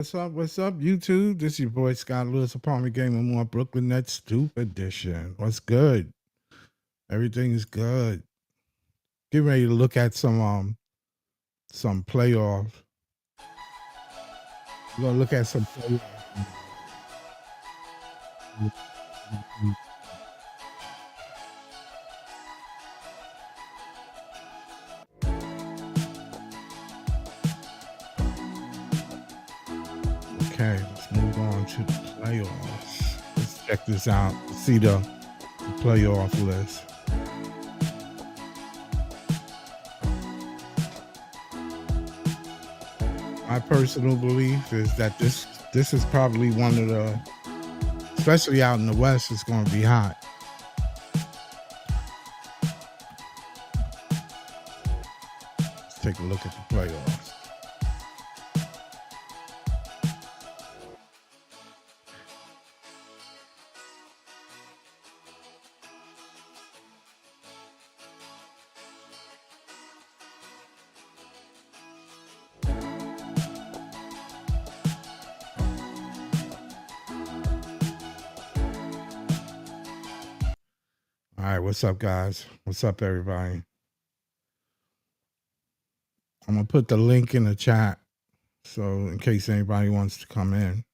What's up? What's up, YouTube? This is your boy Scott Lewis, Apartment Game and More, Brooklyn Nets Stoop Edition. What's good? Everything is good. Get ready to look at some playoffs. We're gonna look at some playoffs. Okay, let's move on to the playoffs. Let's check this out. See the playoff list. My personal belief is that this is probably one of the, especially out in the West, it's going to be hot. Let's take a look at the playoffs. All right, what's up, guys? What's up, everybody? I'm gonna put the link in the chat, so in case anybody wants to come in.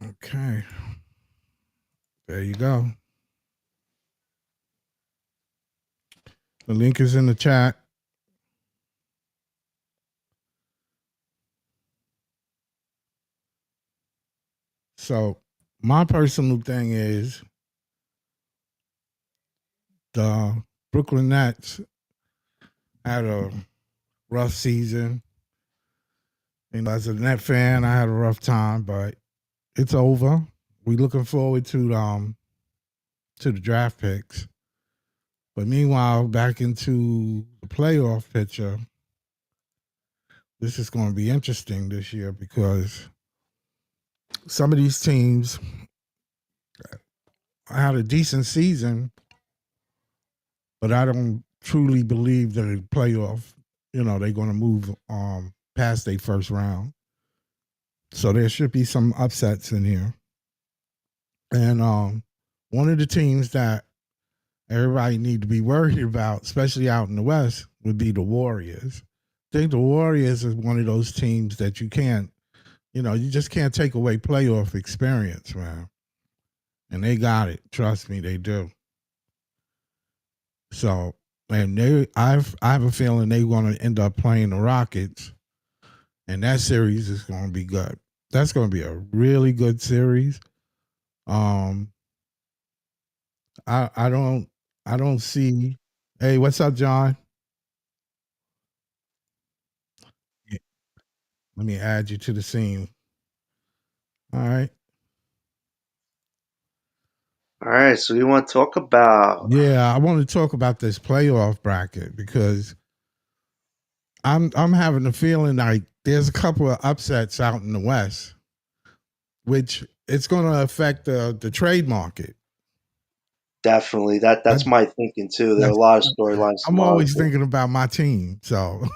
Okay, there you go. The link is in the chat. So my personal thing is the Brooklyn Nets had a rough season. You know, as a Net fan, I had a rough time, but it's over. We looking forward to the draft picks. But meanwhile, back into the playoff picture, this is going to be interesting this year because some of these teams had a decent season, but I don't truly believe that the playoff, they're going to move past their first round. So there should be some upsets in here. And one of the teams that everybody need to be worried about, especially out in the West, would be the Warriors. I think the Warriors is one of those teams that you can't, you just can't take away playoff experience, man. And they got it. Trust me, they do. So, and I have a feeling they're going to end up playing the Rockets, and that series is going to be good. That's going to be a really good series. I don't see. Hey, what's up, John? Let me add you to the scene. All right. All right, so we want to talk about. Yeah, I want to talk about this playoff bracket because I'm having a feeling like there's a couple of upsets out in the West, which it's going to affect the trade market. Definitely, that's That, my thinking too. There are a that's lot of storylines I'm tomorrow. always thinking about my team. So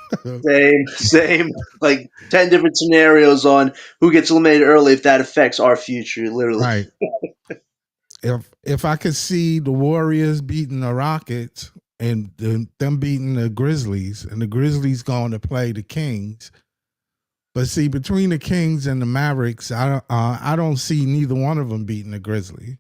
Same, like 10 different scenarios on who gets eliminated early if that affects our future, literally. right. If I could see the Warriors beating the Rockets and them beating the Grizzlies, and the Grizzlies going to play the Kings. But see, between the Kings and the Mavericks, I don't see neither one of them beating the Grizzlies.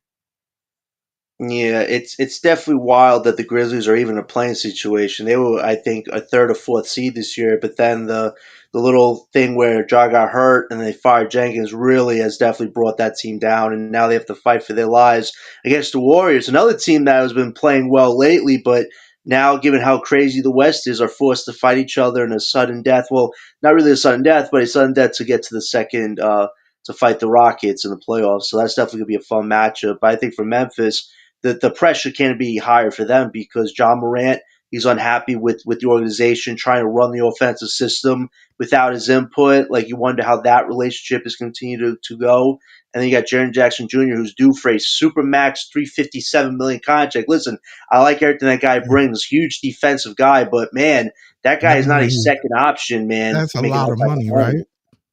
Yeah, it's definitely wild that the Grizzlies are even in a playing situation. They were, I think, a third or fourth seed this year, but then the little thing where Ja got hurt and they fired Jenkins really has definitely brought that team down, and now they have to fight for their lives against the Warriors, another team that has been playing well lately, but now, given how crazy the West is, are forced to fight each other in a sudden death. Well, not really a sudden death, but a sudden death to get to the second to fight the Rockets in the playoffs. So that's definitely gonna be a fun matchup. But I think for Memphis the pressure can't be higher for them because John Morant, he's unhappy with the organization trying to run the offensive system without his input. Like you wonder how that relationship is continued to go. And then you got Jaren Jackson Jr., who's due for a super max $357 million contract. Listen, I like everything that guy brings. Huge defensive guy, but man, that guy That is not a money, second option, man, that's a making lot that of type of money, money. right?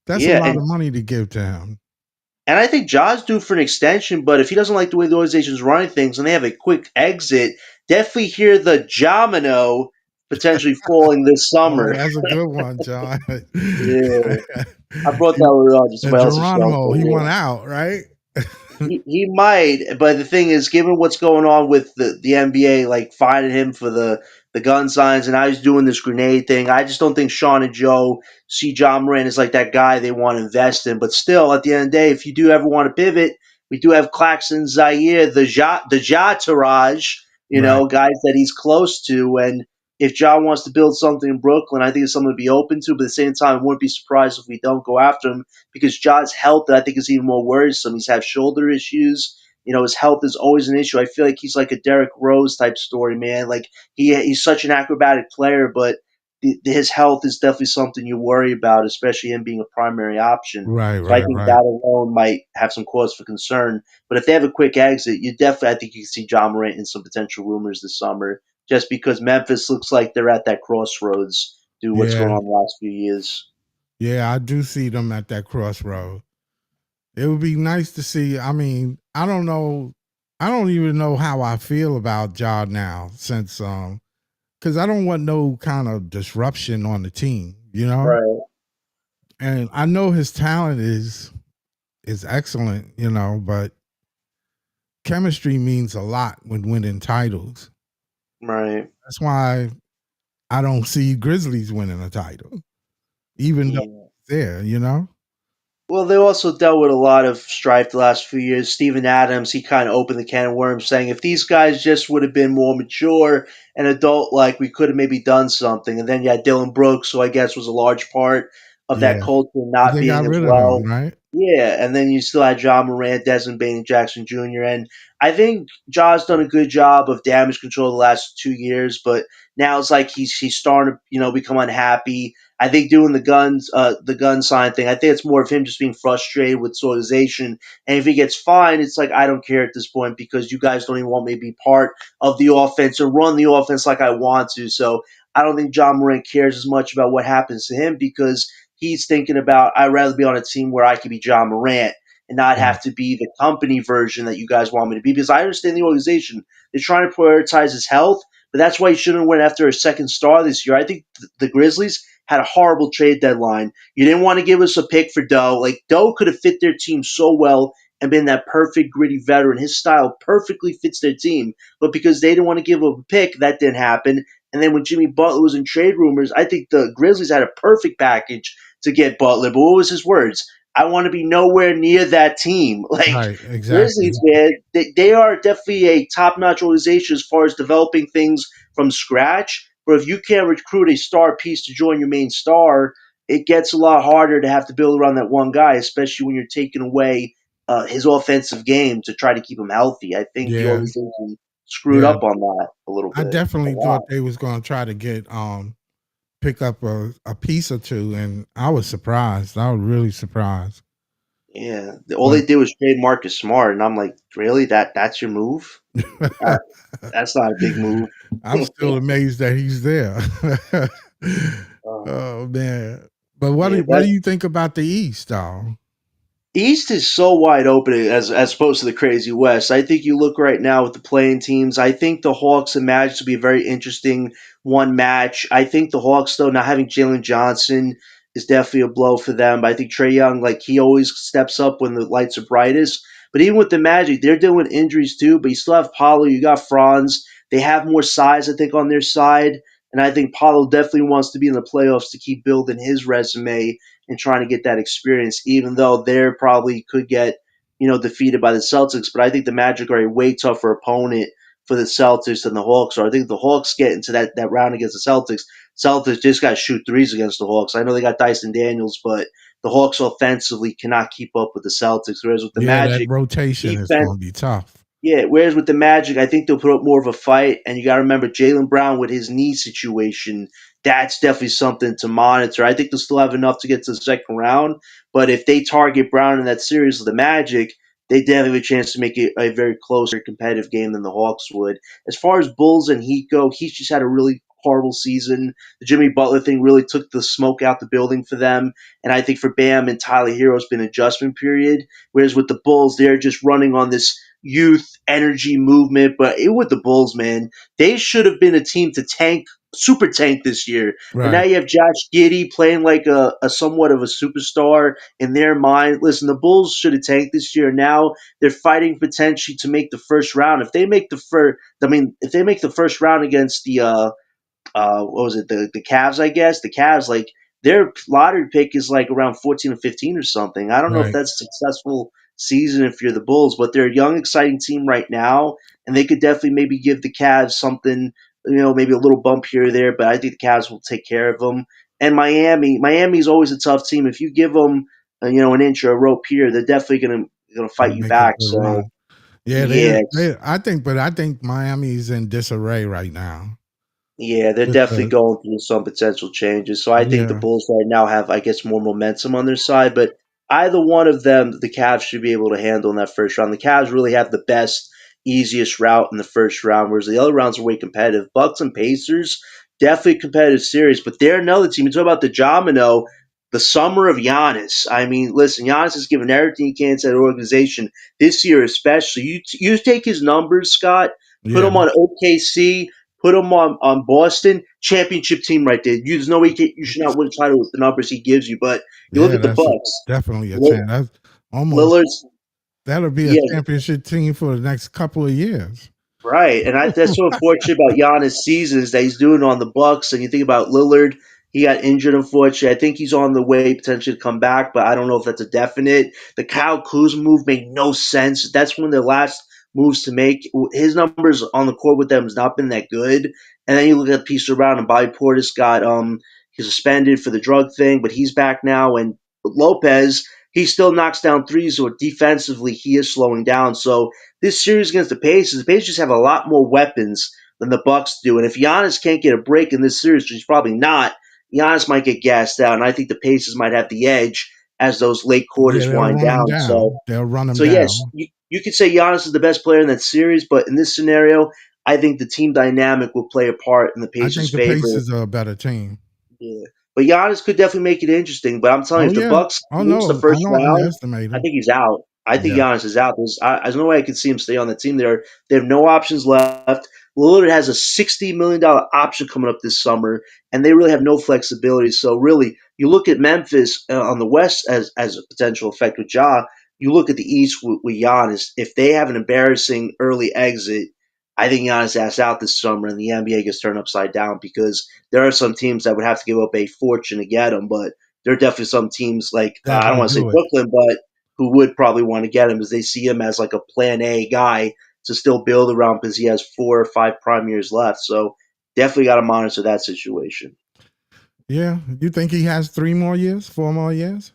That's a Yeah, lot of money to give to him. and I think Ja's due for an extension, but if he doesn't like the way the organization's running things and they have a quick exit, definitely hear the domino potentially falling this Oh, summer. that's a good one, John. Yeah, I brought that one up. Just And somebody else is showing Geronimo, he for went out, right? he might, but the thing is, given what's going on with the NBA, like finding him for the gun signs, and now he's doing this grenade thing, I just don't think Sean and Joe see John Moran as like that guy they want to invest in. But still, at the end of the day, if you do ever want to pivot, we do have Claxton, Zaire, the Ja Taraj, Right, guys that he's close to, and if John wants to build something in Brooklyn, I think it's something to be open to. But at the same time, I wouldn't be surprised if we don't go after him because Ja's health, I think, is even more worrisome. He's had shoulder issues. His health is always an issue. I feel like he's like a Derrick Rose type story, man. Like he's such an acrobatic player, but his health is definitely something you worry about, especially him being a primary option. right, So I right, think right. that alone might have some cause for concern. But if they have a quick exit, I think you can see John Morant in some potential rumors this summer, just because Memphis looks like they're at that crossroads due to what's going Yeah, on the last few years. yeah, I do see them at that crossroad. It would be nice to see. I mean, I don't know. I don't even know how I feel about Ja now since because I don't want no kind of disruption on the team, Right. And I know his talent is excellent, but chemistry means a lot when winning titles. Right. That's why I don't see Grizzlies winning a title, even though Yeah. it's there. Well, they also dealt with a lot of strife the last few years. Steven Adams, he kind of opened the can of worms, saying if these guys just would have been more mature and adult like, we could have maybe done something. And then you had Dylan Brooks, who I guess was a large part of that Yeah, culture but not they being got as rid of him, well. right? Yeah, and then you still had John Morant, Desmond Bain, and Jackson Jr. And I think Ja's done a good job of damage control the last 2 years, but now it's like he's starting to become unhappy. I think doing the gun sign thing, I think it's more of him just being frustrated with this organization. And if he gets fined, it's like I don't care at this point because you guys don't even want me to be part of the offense or run the offense like I want to. So I don't think John Morant cares as much about what happens to him because he's thinking about I'd rather be on a team where I could be John Morant and not Right. have to be the company version that you guys want me to be. Because I understand the organization. They're trying to prioritize his health, but that's why he shouldn't have went after a second star this year. I think the Grizzlies had a horrible trade deadline. You didn't want to give us a pick for Doe. Like Doe could have fit their team so well and been that perfect gritty veteran. His style perfectly fits their team. But because they didn't want to give up a pick, that didn't happen. And then when Jimmy Butler was in trade rumors, I think the Grizzlies had a perfect package to get Butler. But what was his words? I want to be nowhere near that team. Like Right, exactly. Grizzlies, man, they are definitely a top-notch organization as far as developing things from scratch. But if you can't recruit a star piece to join your main star, it gets a lot harder to have to build around that one guy, especially when you're taking away his offensive game to try to keep him healthy. I think the Yeah, organization screwed yeah. up on that a little I bit, a definitely lot. thought they was gonna try to get pick up a piece or two, and I was surprised. I was really surprised. Yeah, all But they did was trade Marcus Smart, and I'm like, really? That's your move? Uh, that's not a big move. I'm still amazed that he's there. uh, Oh man! But what yeah, do, what do you think about the East, though? East is so wide open as opposed to the crazy West. I think you look right now with the playing teams. I think the Hawks and Magic will be a very interesting one match. I think the Hawks, though, not having Jalen Johnson is definitely a blow for them. But I think Trey Young, like he always steps up when the lights are brightest. But even with the Magic, they're dealing with injuries too. But you still have Paulo, you got Franz. They have more size, I think, on their side. And I think Paulo definitely wants to be in the playoffs to keep building his resume and trying to get that experience, even though they probably could get, defeated by the Celtics. But I think the Magic are a way tougher opponent for the Celtics than the Hawks are. I think the Hawks get into that round against the Celtics. Celtics just got to shoot threes against the Hawks. I know they got Dyson Daniels, but the Hawks offensively cannot keep up with the Celtics. Whereas with the Yeah, that Magic, rotation is defense, going to be tough. yeah, whereas with the Magic, I think they'll put up more of a fight. And you got to remember Jalen Brown with his knee situation. that's definitely something to monitor. I think they'll still have enough to get to the second round, but if they target Brown in that series with the Magic, they definitely have a chance to make it a very close, very competitive game than the Hawks would. As far as Bulls and Heat go, Heat just had a really horrible season. The Jimmy Butler thing really took the smoke out the building for them, and I think for Bam and Tyler Hero, it's been an adjustment period. Whereas with the Bulls, they're just running on this youth energy movement. But with the Bulls, man, they should have been a team to tank, super tank this year. But now Right. you have Josh Giddey playing like a somewhat of a superstar in their mind. Listen, the Bulls should have tanked this year. Now they're fighting potentially to make the first round. If they make the first, I mean, if they make the first round against the what was it, the Cavs, I guess. The Cavs, like, their lottery pick is like around 14 or 15 or something. I don't know if Right. that's a successful season if you're the Bulls, but they're a young, exciting team right now, and they could definitely maybe give the Cavs something, maybe a little bump here or there, but I think the Cavs will take care of them. And Miami's always a tough team. If you give them, an inch or a rope here, they're definitely gonna fight Gonna you make a back. good So run. Yeah, yeah, I think Miami's in disarray right now. yeah, they're With definitely the going through some potential changes. So I think the Yeah, Bulls right now have, I guess, more momentum on their side. But either one of them, the Cavs should be able to handle in that first round. The Cavs really have the best, easiest route in the first round, whereas the other rounds are way competitive. Bucks and Pacers, definitely a competitive series. But they're another team. You talk about the domino, the summer of Giannis. I mean, listen, Giannis has given everything he can to that organization this year, especially. You take his numbers, Scott, put yeah, him on OKC, put him on Boston, championship team right there. There's no way you should not win a title with the numbers he gives you. But you look yeah. at the That's Bucks, definitely a chance. That's almost Lillard's, that'll be a yeah, championship team for the next couple of years. right, and that's so unfortunate about Giannis' seasons that he's doing on the Bucks. And you think about Lillard, he got injured. Unfortunately, I think he's on the way potentially to come back, but I don't know if that's a definite. The Kyle Kuzma move made no sense. That's one of their last moves to make. His numbers on the court with them has not been that good. And then you look at the piece around, and Bobby Portis got he's suspended for the drug thing, but he's back now. And Lopez, he still knocks down threes, so defensively he is slowing down. So this series against the Pacers just have a lot more weapons than the Bucks do. And if Giannis can't get a break in this series, which he's probably not, Giannis might get gassed out, and I think the Pacers might have the edge as those late Yeah, quarters they'll wind run them down. So, down. They'll run them so yes, down. you could say Giannis is the best player in that series, but in this scenario, I think the team dynamic will play a part in the I Pacers' think the favor. Pacers are a better team. Yeah. But Giannis could definitely make it interesting. But I'm telling you, Oh if the yeah. Bucks Oh lose the no, I first don't round, underestimate I them. think he's out. I think Yeah, Giannis is out. There's no way I could see him stay on the team. They have no options left. Lillard has a $60 million option coming up this summer, and they really have no flexibility. So really, you look at Memphis on the West as a potential effect with Ja. You look at the East with Giannis. If they have an embarrassing early exit, I think Giannis asks out this summer, and the NBA gets turned upside down because there are some teams that would have to give up a fortune to get him, but there are definitely some teams like that I don't would want to say do it. Brooklyn, but who would probably want to get him because they see him as like a plan A guy to still build around because he has 4 or 5 prime years left. So definitely got to monitor that situation. Yeah, you think he has 3 more years, 4 more years?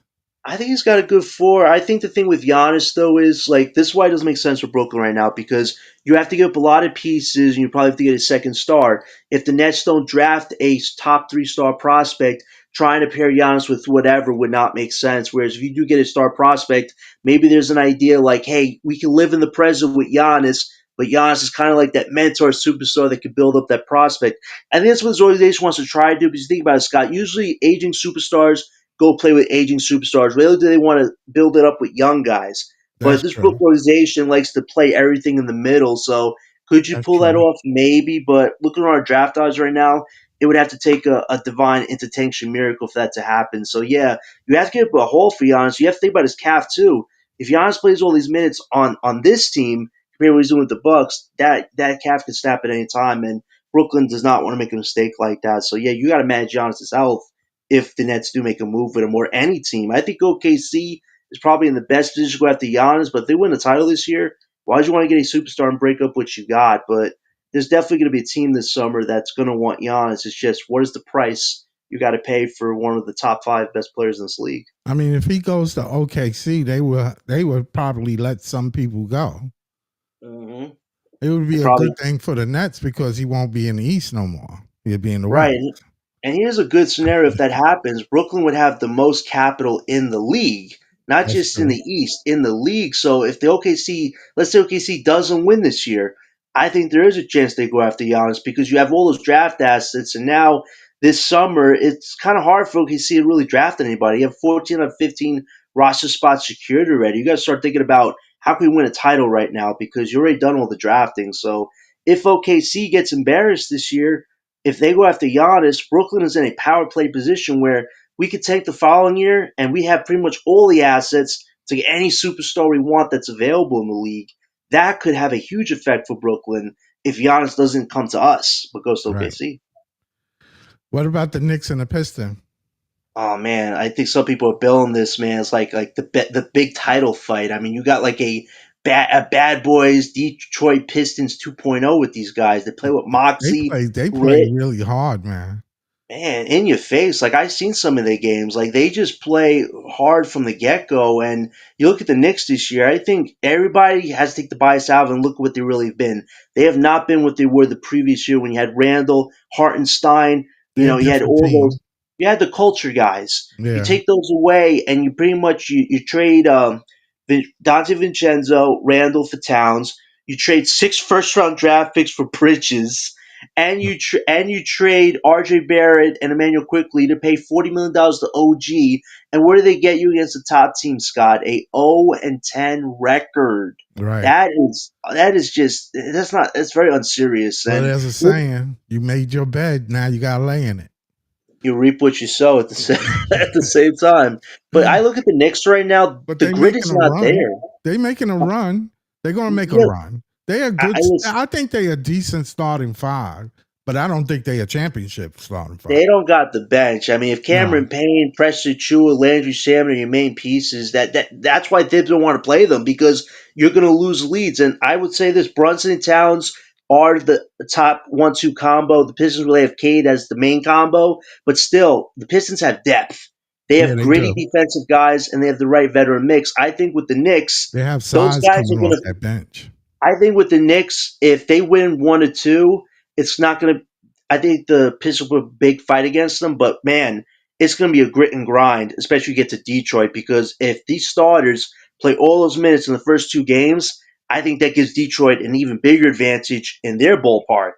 I think he's got a good four. I think the thing with Giannis though is like this is why it doesn't make sense for Brooklyn right now because you have to give up a lot of pieces and you probably have to get a second star. If the Nets don't draft a top 3 star prospect, trying to pair Giannis with whatever would not make sense. Whereas if you do get a star prospect, maybe there's an idea like, hey, we can live in the present with Giannis, but Giannis is kind of like that mentor superstar that could build up that prospect. I think that's what this organization wants to try to do. Because you think about it, Scott, usually aging superstars go play with aging superstars. Rarely do they want to build it up with young guys. But That's this Brook true. organization likes to play everything in the middle. So could you That's pull that true. off? Maybe. But looking at our draft odds right now, it would have to take a divine intertension miracle for that to happen. So yeah, you have to give up a hole for Giannis. You have to think about his calf too. If Giannis plays all these minutes on this team compared to what he's doing with the Bucks, that calf could snap at any time. And Brooklyn does not want to make a mistake like that. So yeah, you got to manage Giannis' health if the Nets do make a move with him or any team. I think OKC is probably in the best position to go after Giannis, but if they win the title this year, why would you want to get a superstar and break up what you got? But there's definitely going to be a team this summer that's going to want Giannis. It's just what is the price you got to pay for one of the top 5 best players in this league? I mean, if he goes to OKC, they will probably let some people go. Mm-hmm. It would They be a probably good thing for the Nets because he won't be in the East no more. He'll be in the right. West. And here's a good scenario if that happens. Brooklyn would have the most capital in the league, not That's just in the true. East, in the league. So if the OKC, let's say OKC doesn't win this year, I think there is a chance they go after Giannis because you have all those draft assets. And now this summer, it's kind of hard for OKC to really draft anybody. You have 14 of 15 roster spots secured already. You got to start thinking about how can we win a title right now because you already done all the drafting. So if OKC gets embarrassed this year, if they go after Giannis, Brooklyn is in a power play position where we could take the following year and we have pretty much all the assets to get any superstar we want that's available in the league. That could have a huge effect for Brooklyn if Giannis doesn't come to us but goes to Right. OKC. What about the Knicks and the Pistons? Oh man, I think some people are billing this, man. It's like the big title fight. I mean, you got like a bad boys Detroit Pistons 2.0 with these guys. They play with moxie, They play grit, really hard, man. man, in your face. Like I've seen some of their games. Like they just play hard from the get go. And you look at the Knicks this year. I think everybody has to take the bias out and look at what they really have been. They have not been what they were the previous year when you had Randall, Hartenstein. You They're a know, you had different all those. team. You had the culture guys. You Yeah. take those away, and you pretty much you trade Dante Vincenzo, Randall for Towns. You trade 6 first round draft picks for Bridges and you trade R.J. Barrett and Emmanuel Quickly to pay $40 million to OG. And what do they get you against the top team, Scott? A 0-10 record. Right. That is just that's very unserious. Well, And there's a saying: you made your bed, now you got to lay in it. you reap what you sow at the at the same time. But I look at the Knicks right now. But The they grit making is a not run. there. They making a run. They're gonna make a Yeah, run. They a I good. was I think they a decent starting five, but I don't think they a championship starting five. They don't got the bench. I mean, if No. Cameron Payne, Preston Chua, Landry Salmon are your main pieces, that's why Thibs don't want to play them because you're going to lose leads. And I would say this: Brunson and Towns are the top 1-2 combo. The Pistons really have Cade as the main combo, but still, the Pistons have depth. They Yeah, have they gritty do. defensive guys, and they have the right veteran mix. I think with the Knicks, They have those size guys coming are going off to that bench. I think with the Knicks, if they win 1 or 2, it's not going to. I think the Pistons will have a big fight against them, but man, it's going to be a grit and grind, especially you get to Detroit, because if these starters play all those minutes in the first 2 games, I think that gives Detroit an even bigger advantage in their ballpark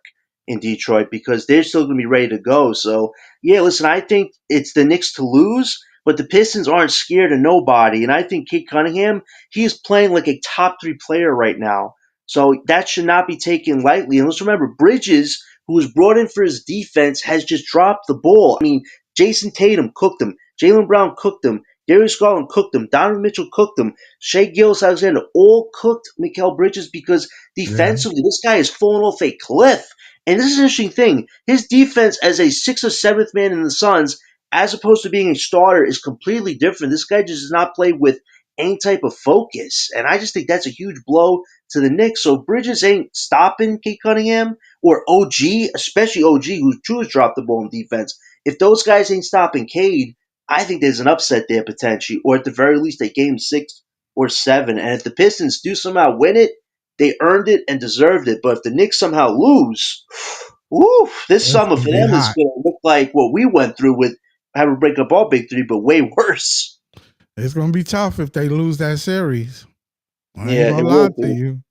in Detroit because they're still going to be ready to go. So, yeah, listen, I think it's the Knicks to lose, but the Pistons aren't scared of nobody. And I think Kate Cunningham, he is playing like a top 3 player right now. So that should not be taken lightly. And let's remember, Bridges, who was brought in for his defense, has just dropped the ball. I mean, Jason Tatum cooked him. Jaylen Brown cooked him. Darius Garland cooked him. Donovan Mitchell cooked him. Shea Gilgeous-Alexander all cooked Mikal Bridges because Yeah. defensively, this guy is falling off a cliff. And this is an interesting thing. His defense as a 6th or 7th man in the Suns, as opposed to being a starter, is completely different. This guy just does not play with any type of focus. And I just think that's a huge blow to the Knicks. So Bridges ain't stopping Kate Cunningham or OG, especially OG, who truly dropped the ball in defense. If those guys ain't stopping Cade, I think there's an upset there potentially, or at the very least a game 6 or 7. And if the Pistons do somehow win it, they earned it and deserved it. But if the Knicks somehow lose, woo, this It's summer gonna for be them is hot. going to look like what we went through with having to break up all big 3, but way worse. It's gonna be tough if they lose that series. I ain't Yeah, gonna it lie will to be. you.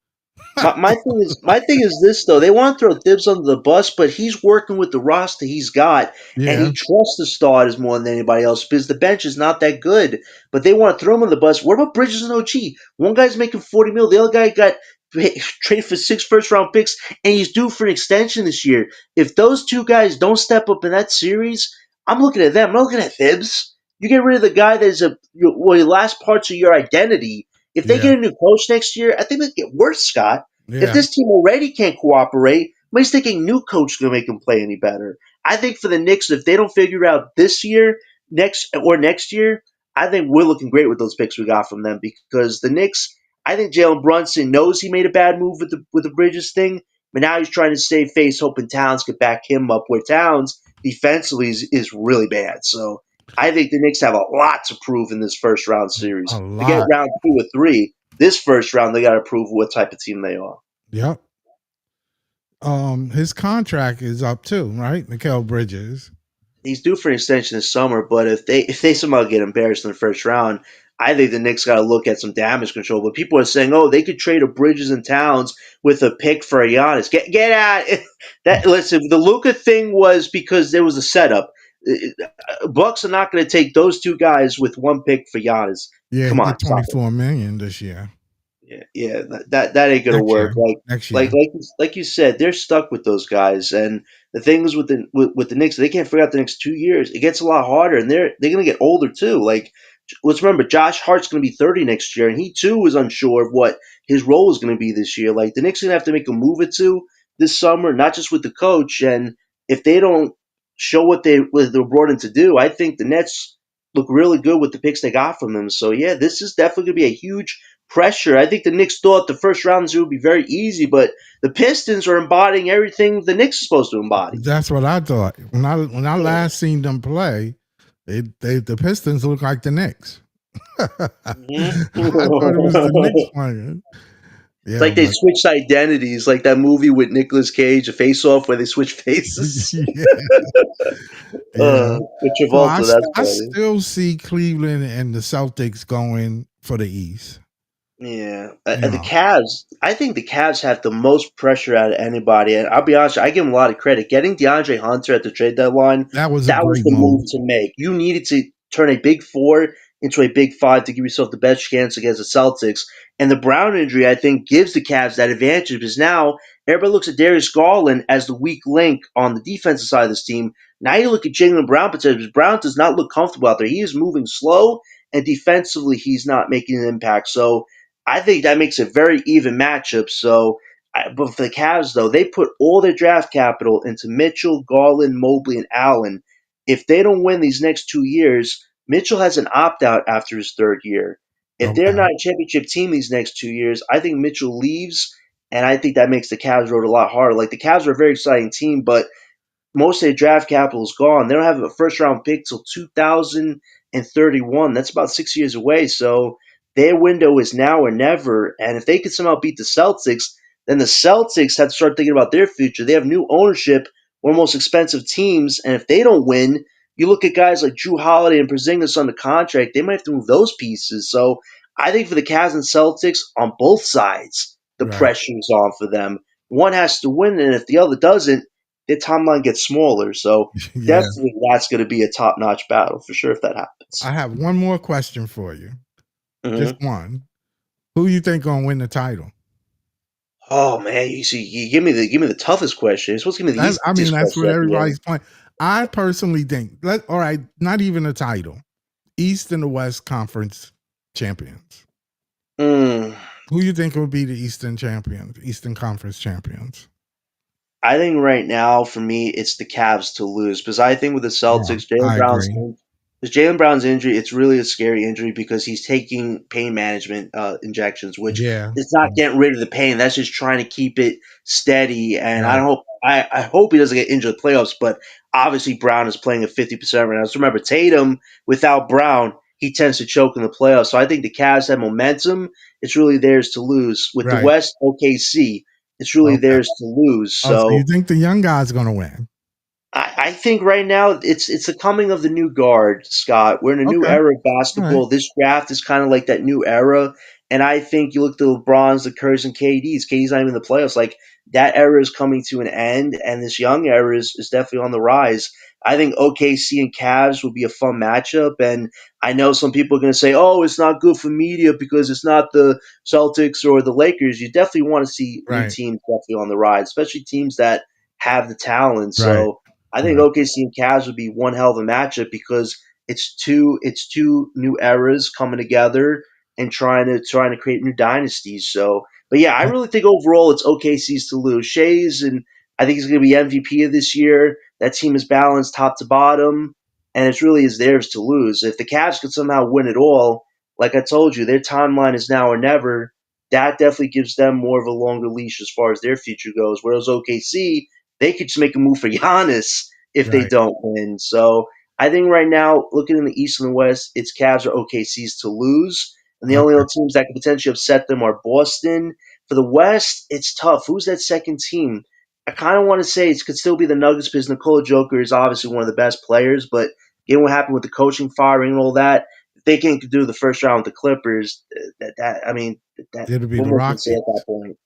My thing is this though. They want to throw Thibs under the bus, but he's working with the roster he's got, and Yeah. he trusts the starters more than anybody else because the bench is not that good. But they want to throw him on the bus. What about Bridges and OG? One guy's making 40 mil, the other guy got traded for 6 first round picks, and he's due for an extension this year. If those 2 guys don't step up in that series, I'm looking at them. I'm not looking at Thibs. You get rid of the guy that is your last parts of your identity. If they Yeah. get a new coach next year, I think it'll get worse, Scott. If Yeah. this team already can't cooperate, nobody's thinking new coach is going to make them play any better. I think for the Knicks, if they don't figure it out this year, next year, I think we're looking great with those picks we got from them because the Knicks. I think Jalen Brunson knows he made a bad move with the Bridges thing, but now he's trying to save face, hoping Towns could back him up. Where Towns defensively is really bad. So I think the Knicks have a lot to prove in this first round A series. To get lot. round 2 or 3, this first round they got to prove what type of team they are. Yep. His contract is up too, right? Mikal Bridges. he's due for an extension this summer, but if they somehow get embarrassed in the first round, I think the Knicks got to look at some damage control. But people are saying, oh, they could trade a Bridges and Towns with a pick for a Giannis. Get out! That listen, the Luka thing was because there was a setup. Bucks are not going to take those two guys with one pick for Giannis. Yeah, he Come on, get stop it. 24 million this year. Yeah, that ain't gonna Next work. year. Like Next like year. like like you said, they're stuck with those guys. And the things with the Knicks, they can't figure out the next 2 years. It gets a lot harder, and they're gonna get older too. Like let's remember, Josh Hart's gonna be 30 next year, and he too is unsure of what his role is gonna be this year. Like the Knicks are gonna have to make a move or two this summer, not just with the coach. And if they don't show what they're brought in to do, I think the Nets look really good with the picks they got from them. So yeah, this is definitely gonna be a huge pressure. I think the Knicks thought the first round would be very easy, but the Pistons are embodying everything the Knicks are supposed to embody. That's what I thought. When I Yeah. last seen them play, the Pistons look like the Knicks. I Mhm. thought it was the Knicks playing. It's Yeah, like they but switched identities, like that movie with Nicolas Cage, A Face Off, where they switch faces. yeah, yeah. With So I Travolta, that's I funny. still see Cleveland and the Celtics going for the East. Yeah, You the know, Cavs. I think the Cavs have the most pressure out of anybody, and I'll be honest. I give them a lot of credit. Getting DeAndre Hunter at the trade deadline, that was a that was great the move. move to make. You needed to turn a big four into a big five to give yourself the best chance against the Celtics. And the Brown injury, I think, gives the Cavs that advantage because now everybody looks at Darius Garland as the weak link on the defensive side of this team. Now you look at Jalen Brown because Brown does not look comfortable out there. He is moving slow, and defensively, he's not making an impact. So I think that makes a very even matchup. So, but for the Cavs, though, they put all their draft capital into Mitchell, Garland, Mobley, and Allen. If they don't win these next 2 years, Mitchell has an opt out after his third year. If they're Okay, not a championship team these next 2 years, I think Mitchell leaves, and I think that makes the Cavs road a lot harder. Like the Cavs are a very exciting team, but most of their draft capital is gone. They don't have a first round pick till 2031. That's about 6 years away. So their window is now or never. And if they could somehow beat the Celtics, then the Celtics have to start thinking about their future. They have new ownership, one of the most expensive teams. And if they don't win, you look at guys like Drew Holiday and Porzingis on the contract, they might have to move those pieces. So I think for the Cavs and Celtics on both sides, the right. pressure is on for them. One has to win, and if the other doesn't, their timeline gets smaller. So Yeah, definitely that's going to be a top notch battle for sure if that I happens. have one more question for you. Just Hmm. one. Who you think gonna win the title? Oh man, you see, you give me the toughest question. You're supposed to give me the I mean, easiest that's question what at the end. everybody's playing. I personally think all right, not even a title. East and the West Conference champions. Mm, Who you think will be the Eastern champions, Eastern Conference champions? I think right now for me it's the Cavs to lose because I think with the Yeah, Celtics, I agree. Jalen Brown's injury, it's really a scary injury because he's taking pain management injections, which Yeah, is not getting rid of the pain. That's just trying to keep it steady. And right, I hope he doesn't get injured in the playoffs. But obviously Brown is playing at 50% right now. So remember, Tatum without Brown, he tends to choke in the playoffs. So I think the Cavs have momentum. It's really theirs to lose. With the right. West, OKC, it's really Okay. theirs to lose. Oh, so you So think the young guy's gonna win? I think right now it's the coming of the new guard, Scott. We're in a new Okay. era of All right. basketball. This draft is kind of like that new era, and I think you look at the LeBrons, the Currys, and KDs. KD's not even in the playoffs. Like that era is coming to an end, and this young era is definitely on the rise. I think OKC and Cavs would be a fun matchup, and I know some people are going to say, "Oh, it's not good for media because it's not the Celtics or the Lakers." You definitely want to see new Right. teams definitely on the rise, especially teams that have the talent. Right. So I think Right. OKC and Cavs would be one hell of a matchup because it's two new eras coming together and trying to create new dynasties. So, but yeah, I Oh, really think overall it's OKC's to lose. Shay's and I think he's going to be MVP of this year. That team is balanced top to bottom, and it's really is theirs to lose. If the Cavs could somehow win it all, like I told you, their timeline is now or never. That definitely gives them more of a longer leash as far as their future goes. Whereas OKC, they could just make a move for Giannis if they right. don't win. So I think right now, looking in the East and the West, it's Cavs or OKC's to lose. And the only Okay. other teams that could potentially upset them are Boston. For the West, it's tough. Who's that second team? I kind of want to say it could still be the Nuggets because Nikola Joker is obviously one of the best players, but given what happened with the coaching firing and all that, if they can't do the first round with the Clippers, I mean, that It'll be what the more can you say at that Rockets. point?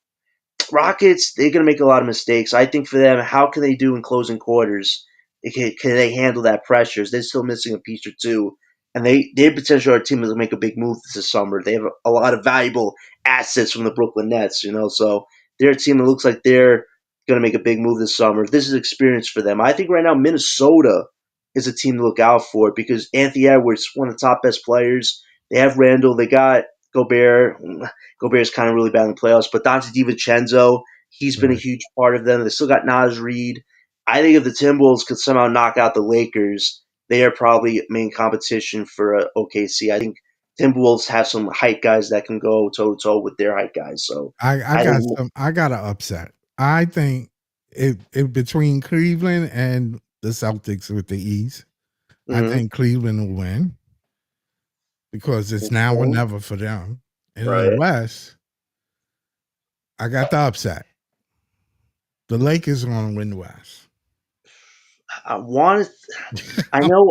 Rockets, they're going to make a lot of mistakes. I think for them, how can they do in closing quarters? Can they handle that pressure? They're still missing a piece or two. And they potentially are a team that will make a big move this summer. They have a lot of valuable assets from the Brooklyn Nets, so they're a team that looks like they're going to make a big move this summer. This is experience for them. I think right now Minnesota is a team to look out for because Anthony Edwards, one of the top best players. They have Randall. They got Gobert. Gobert's kind of really bad in the playoffs, but Dante DiVincenzo, he's been a Right. huge part of them. They still got Naz Reid. I think if the Timberwolves could somehow knock out the Lakers, they are probably main competition for OKC. I think Timberwolves have some height guys that can go toe to toe with their height guys. So I I got think, some. I got an upset. I think it between Cleveland and the Celtics with the East. I mm-hmm, think Cleveland will win because it's now or okay, never for them. And in the right. West, I got the upset. The Lakers are going to win the West. I want.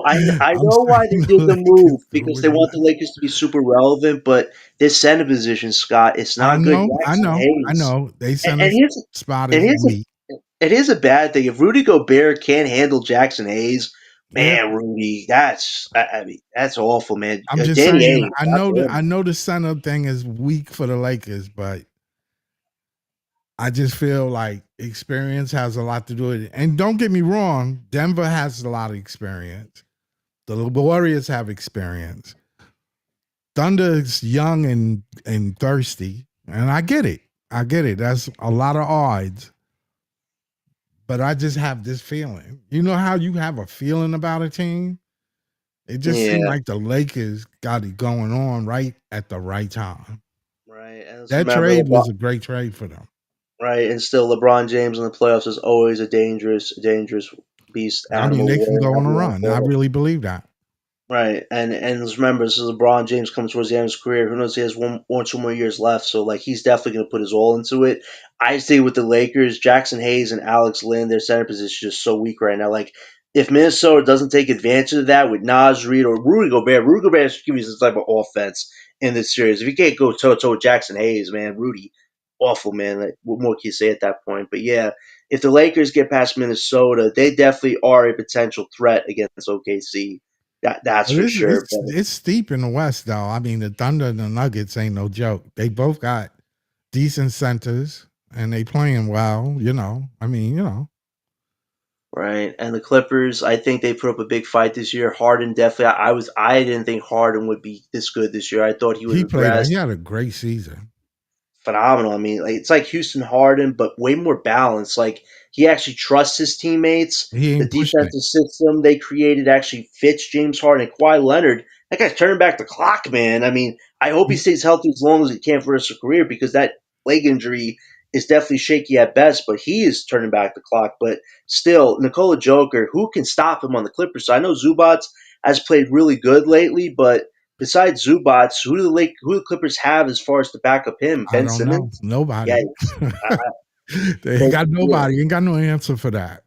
I'm, I I'm know why they saying did the the move Lakers to because they win the want the West. Lakers to be super relevant, but this center position, Scott, it's I not good. know, I Jackson know, I Hayes, know. They and, sent and us here's spot and is here's weak. it is a bad thing. If Rudy Gobert can't handle Jackson Hayes, Yeah, man, Rudy, I mean that's awful, man. I'm just Danny saying. Ainge, I goddamn. know the center thing is weak for the Lakers, but I just feel like experience has a lot to do with it. And don't get me wrong, Denver has a lot of experience. The Warriors have experience. Thunder is young and thirsty, and I get it. I get it. That's a lot of odds. But I just have this feeling. You know how you have a feeling about a team? It just seemed Yeah, like the Lakers got it going on right at the right time. right. And let's That remember, trade was a great trade for them. right, and still LeBron James in the playoffs is always a dangerous beast I mean, animal, they can go on wherever a you want to run. I call it. really believe that. Right, and let's remember, this is LeBron James coming towards the end of his career. Who knows? He has one or two more years left, so like he's definitely going to put his all into it. I say with the Lakers, Jackson Hayes and Alex Lynn, their center position is just so weak right now. Like if Minnesota doesn't take advantage of that with Naz Reid or Rudy Gobert should give you some type of offense in this series. If you can't go toe to toe with Jackson Hayes, man, Rudy, awful man. Like, what more can you say at that point? But yeah, if the Lakers get past Minnesota, they definitely are a potential threat against OKC. That's But for sure. But it's steep in the West though. I mean, the Thunder and the Nuggets ain't no joke. They both got decent centers and they playing well. I mean, right, and the Clippers, I think they put up a big fight this year. Harden definitely. I didn't think Harden would be this good this year. I thought he would he regress. had a great season. Phenomenal. I mean, like it's like Houston Harden, but way more balanced. Like he actually trusts his teammates. He The ain't pushed it. defensive system they created actually fits James Harden and Kawhi Leonard. That guy's turning back the clock, man. I mean, I hope he He, stays healthy as long as he can for his career because that leg injury is definitely shaky at best. But he is turning back the clock. But still, Nikola Joker, who can stop him on the Clippers? So I know Zubats has played really good lately, but besides Zubats, who the Clippers have as far as to back up him? I Ben don't know. Simmons? Nobody. Yikes. I, They ain't got nobody. Ain't got no answer for that.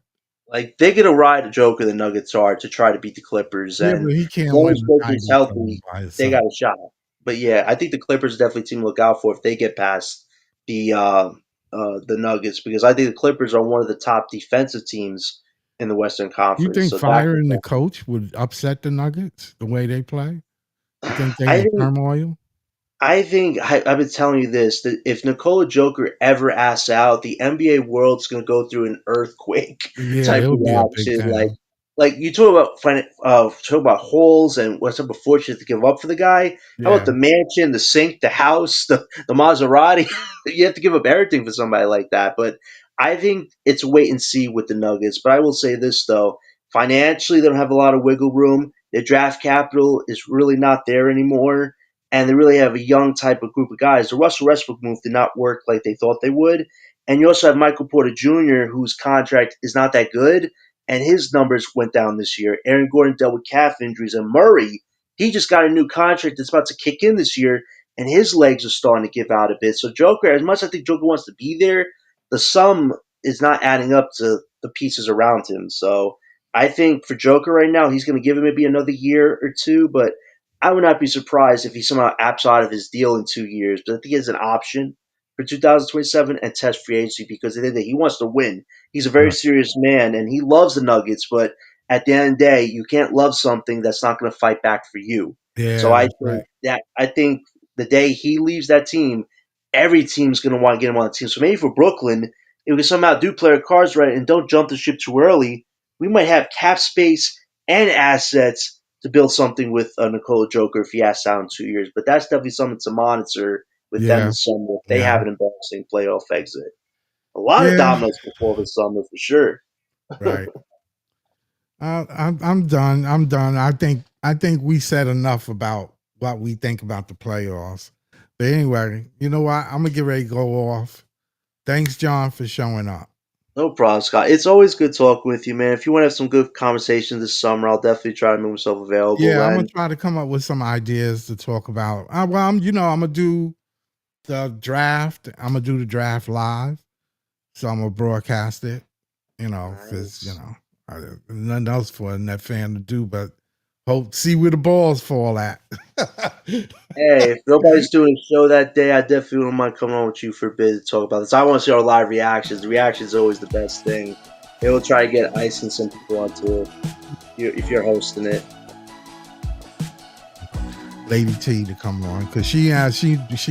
like they're gonna ride the Joker the Nuggets are to try to beat the Clippers, Yeah, and but he as can't long win as the Joker's title healthy, by they himself. got a shot. But yeah, I think the Clippers are definitely a team to look out for if they get past the Nuggets because I think the Clippers are one of the top defensive teams in the Western You Conference. think So that could firing the definitely. coach would upset the Nuggets the way they play? You think they I in think turmoil? I've been telling you this that if Nikola Joker ever asks out, the NBA world's going to go through an earthquake Yeah, type it'll be a big reaction. thing. Like you talk about holes and what type of fortune to give up for the guy. How about Yeah. the mansion, the sink, the house, the Maserati? You have to give up everything for somebody like that. But I think it's wait and see with the Nuggets. But I will say this though, financially they don't have a lot of wiggle room. Their draft capital is really not there anymore and they really have a young type of group of guys. The Russell Westbrook move did not work like they thought they would. And you also have Michael Porter Jr., whose contract is not that good, and his numbers went down this year. Aaron Gordon dealt with calf injuries, and Murray, he just got a new contract that's about to kick in this year, and his legs are starting to give out a bit. So Joker, as much as I think Joker wants to be there, the sum is not adding up to the pieces around him. So I think for Joker right now, he's going to give him maybe another year or two, but I would not be surprised if he somehow apps out of his deal in 2 years. But I think he has an option for 2027 and test free agency because at the end of the day, he wants to win. He's a very Right. serious man and he loves the Nuggets, but at the end of the day, you can't love something that's not going to fight back for you. So Yeah, that's right. I think the day he leaves that team, every team's going to want to get him on the team. So maybe for Brooklyn, if we somehow do play our cards right and don't jump the ship too early, we might have cap space and assets to build something with Nikola Joker if he has out in 2 years. But that's definitely something to monitor with them Yeah, this summer if they yeah, have an embarrassing playoff exit. A lot of yeah. dominoes before the summer for sure. Right. I'm done. I'm done. I think we said enough about what we think about the playoffs. But anyway, you know what? I'm gonna get ready to go off. Thanks, John, for showing up. No problem, Scott. It's always good talking with you, man. If you want to have some good conversations this summer, I'll definitely try to make myself available. Yeah, I'm gonna And try to come up with some ideas to talk about. Well, I'm gonna do the draft. I'm gonna do the draft live, so I'm gonna broadcast it. Because nice. nothing else for a net fan to do but see where the balls fall at. Hey, if nobody's doing a show that day, I definitely wouldn't mind coming on with you for a bit to talk about this. I want to see our live reactions. The reactions are always the best thing. Maybe we'll try to get Ice and some people onto it if you're hosting it. Lady T to come on because she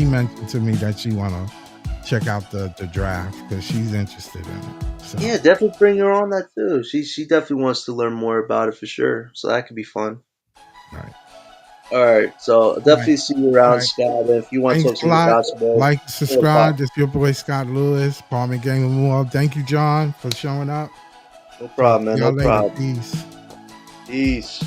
mentioned to me that she wanna check out the draft because she's interested in it. So Yeah, definitely bring her on that too. She definitely wants to learn more about it for sure. So that could be fun. right. All right, so I'll All right. definitely see you All around, right. Scott. And if you want to Thanks talk a some lot. basketball, Like, hit us up. subscribe. It's your boy Scott Lewis, Palmy Gang of More. Thank you, John, for showing up. No Talk problem, to man. y'all No later. problem. Peace. Peace.